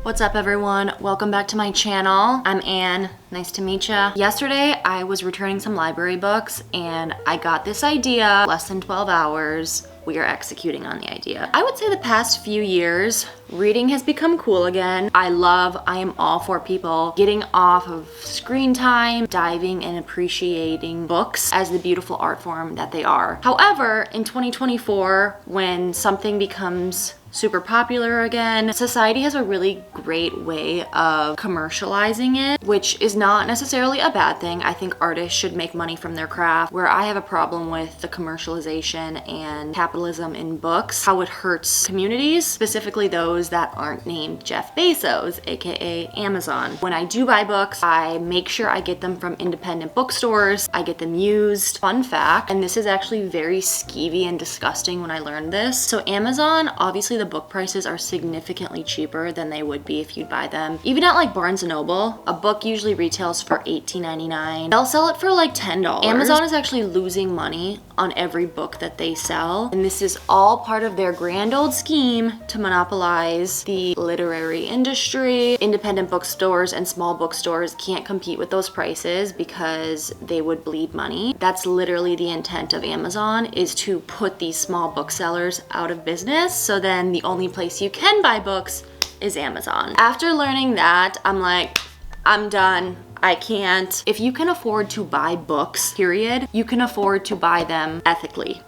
What's up everyone? Welcome back to my channel. I'm Anne. Nice to meet ya. Yesterday I was returning some library books and I got this idea. Less than 12 hours. We are executing on the idea. I would say the past few years, reading has become cool again. I am all for people getting off of screen time, diving and appreciating books as the beautiful art form that they are. However, in 2024, when something becomes super popular again, society has a really great way of commercializing it, which is not necessarily a bad thing. I think artists should make money from their craft. Where I have a problem with the commercialization and capitalism in books, how it hurts communities, specifically those that aren't named Jeff Bezos, aka Amazon. When I do buy books, I make sure I get them from independent bookstores. I get them used. Fun fact, and this is actually very skeevy and disgusting when I learned this. So Amazon, obviously the book prices are significantly cheaper than they would be if you'd buy them. Even at like Barnes & Noble, a book usually retails for $18.99. They'll sell it for like $10. Amazon is actually losing money on every book that they sell. And this is all part of their grand old scheme to monopolize the literary industry. Independent bookstores and small bookstores can't compete with those prices because they would bleed money. That's literally the intent of Amazon, is to put these small booksellers out of business. So then the only place you can buy books is Amazon. After learning that, I'm like, I'm done. I can't. If you can afford to buy books, period, you can afford to buy them ethically.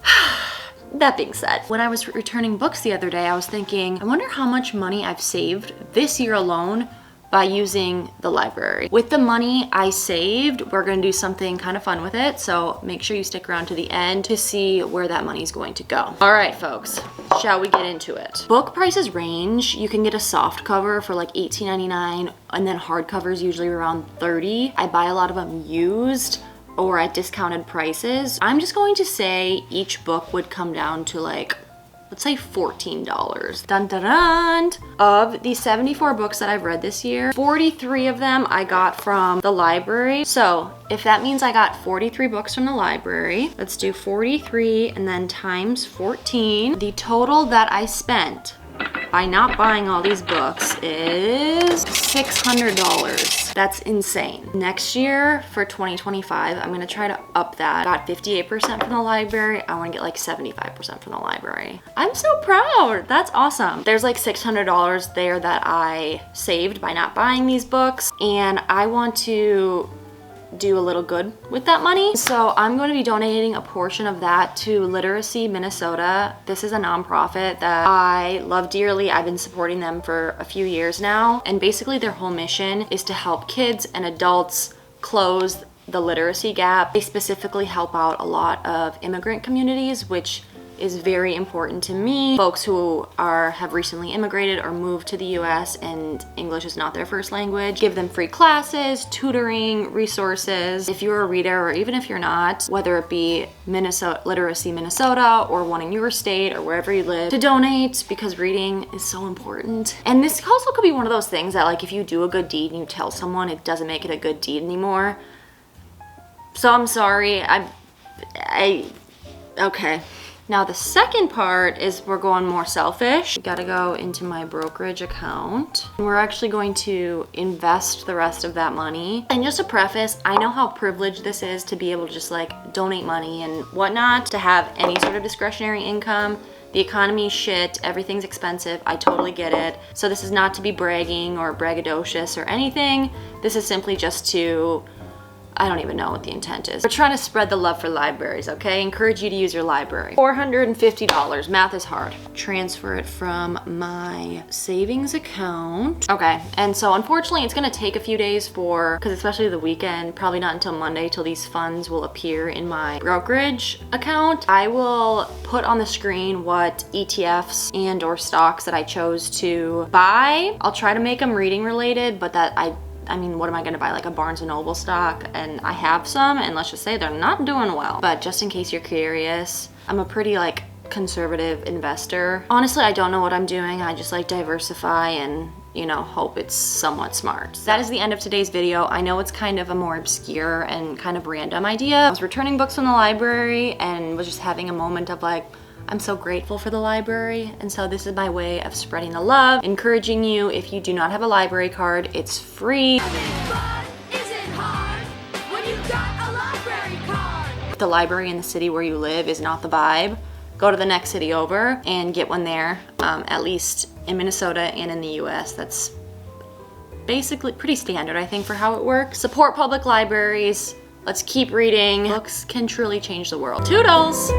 That being said, when I was returning books the other day, I was thinking, I wonder how much money I've saved this year alone by using the library. With the money I saved, we're gonna do something kind of fun with it, so make sure you stick around to the end to see where that money is going to go. All right, folks, shall we get into it? Book prices range. You can get a soft cover for like $18.99, and then hardcovers usually around $30. I buy a lot of them used or at discounted prices. I'm just going to say each book would come down to like, let's say $14. Dun dun dun! Of the 74 books that I've read this year, 43 of them I got from the library. So if that means I got 43 books from the library, let's do 43 and then times 14. The total that I spent by not buying all these books is $600. That's insane. Next year for 2025, I'm gonna try to up that. Got 58% from the library. I wanna get like 75% from the library. I'm so proud. That's awesome. There's like $600 there that I saved by not buying these books, and I want to do a little good with that money. So I'm going to be donating a portion of that to Literacy Minnesota. This is a nonprofit that I love dearly. I've been supporting them for a few years now. And basically their whole mission is to help kids and adults close the literacy gap. They specifically help out a lot of immigrant communities, which is very important to me. Folks who have recently immigrated or moved to the US and English is not their first language. Give them free classes, tutoring, resources. If you're a reader, or even if you're not, whether it be Literacy Minnesota or one in your state or wherever you live, to donate, because reading is so important. And this also could be one of those things that like if you do a good deed and you tell someone, it doesn't make it a good deed anymore. So I'm sorry, okay. Now the second part is we're going more selfish. Gotta go into my brokerage account. We're actually going to invest the rest of that money. And just to preface, I know how privileged this is to be able to just like donate money and whatnot, to have any sort of discretionary income. The economy's shit, everything's expensive, I totally get it. So this is not to be bragging or braggadocious or anything. This is simply just to, I don't even know what the intent is. We're trying to spread the love for libraries, okay? Encourage you to use your library. $450, math is hard. Transfer it from my savings account. Okay, and so unfortunately it's gonna take a few days because especially the weekend, probably not until Monday till these funds will appear in my brokerage account. I will put on the screen what ETFs and or stocks that I chose to buy. I'll try to make them reading related, but I mean, what am I gonna buy? Like a Barnes & Noble stock? And I have some, and let's just say they're not doing well. But just in case you're curious, I'm a pretty like conservative investor. Honestly, I don't know what I'm doing. I just like diversify and, you know, hope it's somewhat smart. So that is the end of today's video. I know it's kind of a more obscure and kind of random idea. I was returning books from the library and was just having a moment of like, I'm so grateful for the library, and so this is my way of spreading the love, encouraging you. If you do not have a library card, it's free. If the library in the city where you live is not the vibe, go to the next city over and get one there. At least in Minnesota and in the US, that's basically pretty standard, I think, for how it works. Support public libraries. Let's keep reading. Books can truly change the world. Toodles!